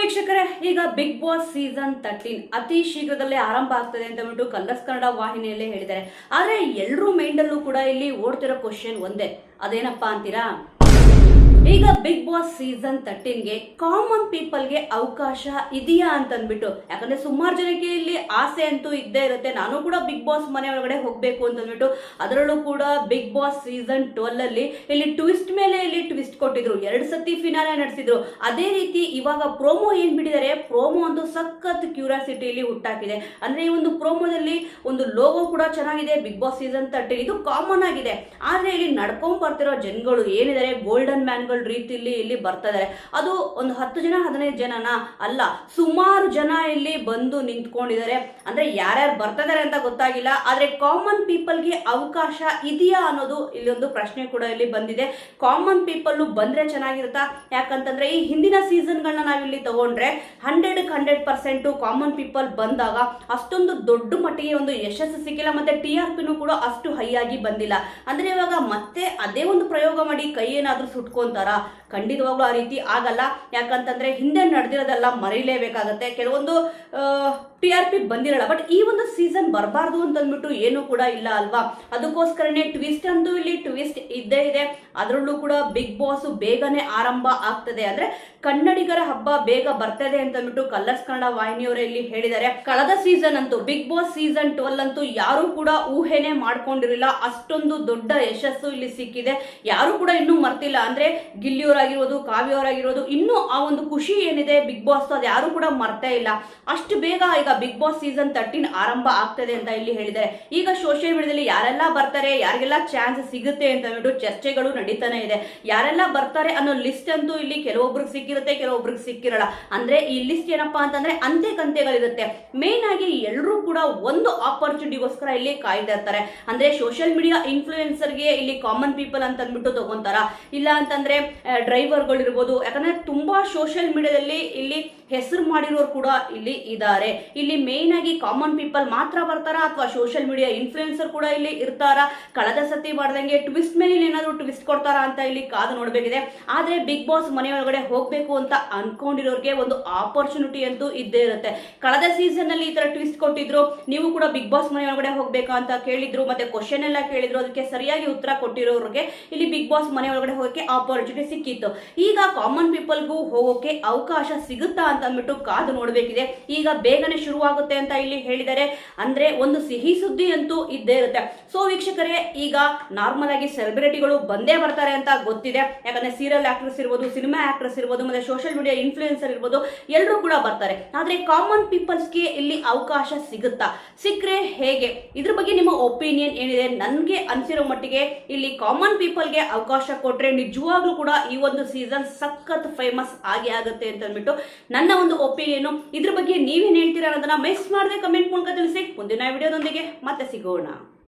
ವೀಕ್ಷಕರೇ, ಈಗ big boss season 13 ಅತಿ ಶೀಘ್ರದಲ್ಲೇ ಆರಂಭ ಆಗ್ತದೆ ಅಂತ ಬಿಟ್ಟು ಕಲರ್ಸ್ ಕನ್ನಡ ವಾಹಿನಿಯಲ್ಲೇ ಹೇಳಿದ್ದಾರೆ. ಆದ್ರೆ ಎಲ್ಲರೂ ಮೈಂಡಲ್ಲೂ ಕೂಡ ಇಲ್ಲಿ ಓಡ್ತಿರೋ ಕ್ವಶನ್ ಒಂದೇ, ಅದೇನಪ್ಪಾ ಅಂತೀರಾ? ಈಗ ಬಿಗ್ ಬಾಸ್ ಸೀಸನ್ 13ಗೆ ಕಾಮನ್ ಪೀಪಲ್ಗೆ ಅವಕಾಶ ಇದೆಯಾ ಅಂತಂದ್ಬಿಟ್ಟು, ಯಾಕಂದ್ರೆ ಸುಮಾರು ಜನಕ್ಕೆ ಇಲ್ಲಿ ಆಸೆ ಅಂತೂ ಇದ್ದೇ ಇರುತ್ತೆ. ನಾನು ಕೂಡ ಬಿಗ್ ಬಾಸ್ ಮನೆ ಒಳಗಡೆ ಹೋಗ್ಬೇಕು ಅಂತಂದ್ಬಿಟ್ಟು, ಅದರಲ್ಲೂ ಕೂಡ ಬಿಗ್ ಬಾಸ್ ಸೀಸನ್ 12 ಅಲ್ಲಿ ಇಲ್ಲಿ ಟ್ವಿಸ್ಟ್ ಮೇಲೆ ಇಲ್ಲಿ ಟ್ವಿಸ್ಟ್ ಕೊಟ್ಟಿದ್ರು, 2 ಸತಿ ಫಿನಾಲೆ ನಡೆಸಿದ್ರು. ಅದೇ ರೀತಿ ಇವಾಗ ಪ್ರೋಮೋ ಏನ್ ಬಿಟ್ಟಿದ್ದಾರೆ, ಪ್ರೋಮೋ ಒಂದು ಸಖತ್ ಕ್ಯೂರಿಯಾಸಿಟಿ ಇಲ್ಲಿ ಹುಟ್ಟಾಕಿದೆ. ಅಂದ್ರೆ ಈ ಒಂದು ಪ್ರೋಮೋದಲ್ಲಿ ಒಂದು ಲೋಗೋ ಕೂಡ ಚೆನ್ನಾಗಿದೆ, ಬಿಗ್ ಬಾಸ್ ಸೀಸನ್ 13 ಇದು ಕಾಮನ್ ಆಗಿದೆ. ಆದ್ರೆ ಇಲ್ಲಿ ನಡ್ಕೊಂಡ್ ಬರ್ತಿರೋ ಜನಗಳು ಏನಿದ್ದಾರೆ, ಗೋಲ್ಡನ್ ಮ್ಯಾನ್ಗಳು ರೀತಿಯಲ್ಲಿ ಇಲ್ಲಿ ಬರ್ತಾ ಇದಾರೆ. ಅದು ಒಂದು 10 ಜನ 15 ಜನನ ಅಲ್ಲ, ಸುಮಾರು ಜನ ಇಲ್ಲಿ ಬಂದು ನಿಂತ್ಕೊಂಡಿದ್ದಾರೆ. ಅಂದ್ರೆ ಯಾರ್ಯಾರು ಬರ್ತಾ ಇದಾರೆ ಅಂತ ಗೊತ್ತಾಗಿಲ್ಲ, ಆದ್ರೆ ಕಾಮನ್ ಪೀಪಲ್ಗೆ ಅವಕಾಶ ಇದೆಯಾ ಅನ್ನೋದು ಇಲ್ಲಿ ಒಂದು ಪ್ರಶ್ನೆ ಕೂಡ ಇಲ್ಲಿ ಬಂದಿದೆ. ಕಾಮನ್ ಪೀಪಲ್ ಬಂದ್ರೆ ಚೆನ್ನಾಗಿರುತ್ತಾ? ಯಾಕಂತಂದ್ರೆ ಈ ಹಿಂದಿನ ಸೀಸನ್ಗಳನ್ನ ನಾವಿಲ್ಲಿ ತಗೊಂಡ್ರೆ 100% ಕಾಮನ್ ಪೀಪಲ್ ಬಂದಾಗ ಅಷ್ಟೊಂದು ದೊಡ್ಡ ಮಟ್ಟಿಗೆ ಒಂದು ಯಶಸ್ಸು ಸಿಕ್ಕಿಲ್ಲ, ಮತ್ತೆ TRPನೂ ಕೂಡ ಅಷ್ಟು ಹೈ ಆಗಿ ಬಂದಿಲ್ಲ. ಅಂದ್ರೆ ಇವಾಗ ಮತ್ತೆ ಅದೇ ಒಂದು ಪ್ರಯೋಗ ಮಾಡಿ ಕೈ ಏನಾದ್ರೂ ಸುಟ್ಕೊಂತಾರ? ಖಂಡಿತವಾಗ್ಲೂ ಆ ರೀತಿ ಆಗಲ್ಲ. ಯಾಕಂತಂದ್ರೆ ಹಿಂದೆ ನಡೆದಿರೋದೆಲ್ಲ ಮರೀಲೇಬೇಕಾಗತ್ತೆ. ಕೆಲವೊಂದು TRP ಬಂದಿರಲ್ಲ, ಬಟ್ ಈ ಒಂದು ಸೀಸನ್ ಬರಬಾರ್ದು ಅಂತಂದ್ಬಿಟ್ಟು ಏನು ಕೂಡ ಇಲ್ಲ ಅಲ್ವಾ? ಅದಕ್ಕೋಸ್ಕರನೇ ಟ್ವಿಸ್ಟ್ ಅಂತೂ ಇಲ್ಲಿ ಟ್ವಿಸ್ಟ್ ಇದ್ದೇ ಇದೆ. ಅದರಲ್ಲೂ ಕೂಡ ಬಿಗ್ ಬಾಸ್ ಬೇಗನೆ ಆರಂಭ ಆಗ್ತದೆ, ಅಂದ್ರೆ ಕನ್ನಡಿಗರ ಹಬ್ಬ ಬೇಗ ಬರ್ತದೆ ಅಂತಂದ್ಬಿಟ್ಟು ಕಲರ್ಸ್ ಕನ್ನಡ ವಾಹಿನಿಯವರೇ ಇಲ್ಲಿ ಹೇಳಿದ್ದಾರೆ. ಕಳೆದ ಸೀಸನ್ ಅಂತೂ ಬಿಗ್ ಬಾಸ್ ಸೀಸನ್ 12 ಅಂತೂ ಯಾರು ಕೂಡ ಊಹೆನೆ ಮಾಡ್ಕೊಂಡಿರಲಿಲ್ಲ, ಅಷ್ಟೊಂದು ದೊಡ್ಡ ಯಶಸ್ಸು ಇಲ್ಲಿ ಸಿಕ್ಕಿದೆ. ಯಾರು ಕೂಡ ಇನ್ನೂ ಮರ್ತಿಲ್ಲ. ಅಂದ್ರೆ ಗಿಲ್ಲಿಯವರಾಗಿರ್ಬೋದು, ಕಾವ್ಯವರಾಗಿರ್ಬೋದು, ಇನ್ನೂ ಆ ಒಂದು ಖುಷಿ ಏನಿದೆ ಬಿಗ್ ಬಾಸ್ ಅದು ಯಾರು ಕೂಡ ಮರ್ತೇ ಇಲ್ಲ. ಅಷ್ಟು ಬೇಗ ಈಗ ಬಿಗ್ ಬಾಸ್ ಸೀಸನ್ 13 ಆರಂಭ ಆಗ್ತದೆ ಅಂತ ಇಲ್ಲಿ ಹೇಳಿದ್ದಾರೆ. ಈಗ ಸೋಷಿಯಲ್ ಮೀಡಿಯಾದಲ್ಲಿ ಯಾರೆಲ್ಲ ಬರ್ತಾರೆ, ಯಾರಿಗೆಲ್ಲ ಚಾನ್ಸ್ ಸಿಗುತ್ತೆ ಅಂತ ಹೇಳ್ಬಿಟ್ಟು ಚರ್ಚೆಗಳು ನಡೀತಾನೆ ಇದೆ. ಯಾರೆಲ್ಲ ಬರ್ತಾರೆ ಅನ್ನೋ ಲಿಸ್ಟ್ ಅಂತೂ ಇಲ್ಲಿ ಕೆಲವೊಬ್ರಿಗೆ ಸಿಕ್ಕಿರುತ್ತೆ, ಕೆಲವೊಬ್ರಿಗೆ ಸಿಕ್ಕಿರಲ್ಲ. ಅಂದ್ರೆ ಈ ಲಿಸ್ಟ್ ಏನಪ್ಪಾ ಅಂತಂದ್ರೆ ಅಂತೆ ಕಂತೆಗಳಿರುತ್ತೆ. ಮೇನ್ ಆಗಿ ಎಲ್ಲರೂ ಕೂಡ ಒಂದು ಆಪರ್ಚುನಿಟಿಗೋಸ್ಕರ ಇಲ್ಲಿ ಕಾಯ್ತಾ ಇರ್ತಾರೆ. ಅಂದ್ರೆ ಸೋಷಿಯಲ್ ಮೀಡಿಯಾ ಇನ್ಫ್ಲೂಯೆನ್ಸರ್ಗೆ ಇಲ್ಲಿ ಕಾಮನ್ ಪೀಪಲ್ ಅಂತ ಅಂದ್ಬಿಟ್ಟು ತಗೊಂತಾರ, ಇಲ್ಲ ಅಂತಂದ್ರೆ ಡ್ರೈವರ್ಗಳು ಇರ್ಬೋದು. ಯಾಕಂದ್ರೆ ತುಂಬಾ ಸೋಷಿಯಲ್ ಮೀಡಿಯಾದಲ್ಲಿ ಇಲ್ಲಿ ಹೆಸರು ಮಾಡಿರೋರು ಕೂಡ ಇಲ್ಲಿ ಇದ್ದಾರೆ. ಇಲ್ಲಿ ಮೇನ್ ಆಗಿ ಕಾಮನ್ ಪೀಪಲ್ ಮಾತ್ರ ಬರ್ತಾರ ಅಥವಾ ಸೋಷಿಯಲ್ ಮೀಡಿಯಾ ಇನ್ಫ್ಲೂಯೆನ್ಸರ್ ಕೂಡ ಇಲ್ಲಿ ಇರ್ತಾರ? ಕಳೆದ ಸತಿ ಮಾಡ್ದಂಗೆ ಟ್ವಿಸ್ಟ್ ಮೇಲೆ ಏನಾದ್ರು ಟ್ವಿಸ್ಟ್ ಕೊಡ್ತಾರ ಅಂತ ಇಲ್ಲಿ ಕಾದು ನೋಡ್ಬೇಕಿದೆ. ಆದ್ರೆ ಬಿಗ್ ಬಾಸ್ ಮನೆ ಒಳಗಡೆ ಹೋಗ್ಬೇಕು ಅಂತ ಅನ್ಕೊಂಡಿರೋರಿಗೆ ಒಂದು ಆಪರ್ಚುನಿಟಿ ಅಂತೂ ಇದ್ದೇ ಇರುತ್ತೆ. ಕಳೆದ ಸೀಸನ್ ಅಲ್ಲಿ ಈ ತರ ಟ್ವಿಸ್ಟ್ ಕೊಟ್ಟಿದ್ರು, ನೀವು ಕೂಡ ಬಿಗ್ ಬಾಸ್ ಮನೆ ಒಳಗಡೆ ಹೋಗ್ಬೇಕಾ ಅಂತ ಕೇಳಿದ್ರು, ಮತ್ತೆ ಕ್ವಶನ್ ಎಲ್ಲ ಕೇಳಿದ್ರು, ಅದಕ್ಕೆ ಸರಿಯಾಗಿ ಉತ್ತರ ಕೊಟ್ಟಿರೋರಿಗೆ ಇಲ್ಲಿ ಬಿಗ್ ಬಾಸ್ ಮನೆ ಒಳಗಡೆ ಹೋಗಕ್ಕೆ ಆಪರ್ಚುನಿಟಿ ಸಿಕ್ಕಿತ್ತು. ಈಗ ಕಾಮನ್ ಪೀಪಲ್ಗೂ ಹೋಗೋಕೆ ಅವಕಾಶ ಸಿಗುತ್ತಾ ಅಂತ ಅಂದ್ಬಿಟ್ಟು ಕಾದು ನೋಡ್ಬೇಕಿದೆ. ಈಗ ಬೇಗನೆ ಶುರುವಾಗುತ್ತೆ ಅಂತ ಇಲ್ಲಿ ಹೇಳಿದ್ದಾರೆ. ಅಂದ್ರೆ ಒಂದು ಸಿಹಿ ಸುದ್ದಿ ಅಂತೂ ಇದ್ದೇ ಇರುತ್ತೆ. ಸೊ ವೀಕ್ಷಕರೇ, ಈಗ ನಾರ್ಮಲ್ ಆಗಿ ಸೆಲೆಬ್ರಿಟಿಗಳು ಬಂದೇ ಬರ್ತಾರೆ ಅಂತ ಗೊತ್ತಿದೆ. ಯಾಕಂದ್ರೆ ಸೀರಿಯಲ್ ಆಕ್ಟ್ರೆಸ್ ಇರ್ಬೋದು, ಸಿನಿಮಾ ಆಕ್ಟ್ರೆಸ್ ಇರ್ಬೋದು, ಮತ್ತೆ ಸೋಷಿಯಲ್ ಮೀಡಿಯಾ ಇನ್ಫ್ಲೂಯೆನ್ಸರ್ ಇರ್ಬೋದು, ಎಲ್ಲರೂ ಕೂಡ ಬರ್ತಾರೆ. ಆದ್ರೆ ಕಾಮನ್ ಪೀಪಲ್ಸ್ಗೆ ಇಲ್ಲಿ ಅವಕಾಶ ಸಿಗುತ್ತಾ? ಸಿಕ್ಕರೆ ಹೇಗೆ? ಇದ್ರ ಬಗ್ಗೆ ನಿಮ್ಮ ಒಪಿನಿಯನ್ ಏನಿದೆ? ನನ್ಗೆ ಅನ್ಸಿರೋ ಮಟ್ಟಿಗೆ ಇಲ್ಲಿ ಕಾಮನ್ ಪೀಪಲ್ಗೆ ಅವಕಾಶ ಕೊಟ್ರೆ ನಿಜವಾಗ್ಲೂ ಕೂಡ ಈ ಒಂದು ಸೀಸನ್ ಸಖತ್ ಫೇಮಸ್ ಆಗಿ ಆಗುತ್ತೆ ಅಂತ ಅಂದ್ಬಿಟ್ಟು ನನ್ನ ಒಂದು ಒಪಿನಿಯನ್. ಇದ್ರ ಬಗ್ಗೆ ನೀವೇನ್ ಹೇಳ್ತೀರಾ ಅನ್ನೋದನ್ನ ಮಿಸ್ ಮಾಡದೆ ಕಮೆಂಟ್ ಮೂಲಕ ತಿಳಿಸಿ. ಮುಂದಿನ ವಿಡಿಯೋದೊಂದಿಗೆ ಮತ್ತೆ ಸಿಗೋಣ.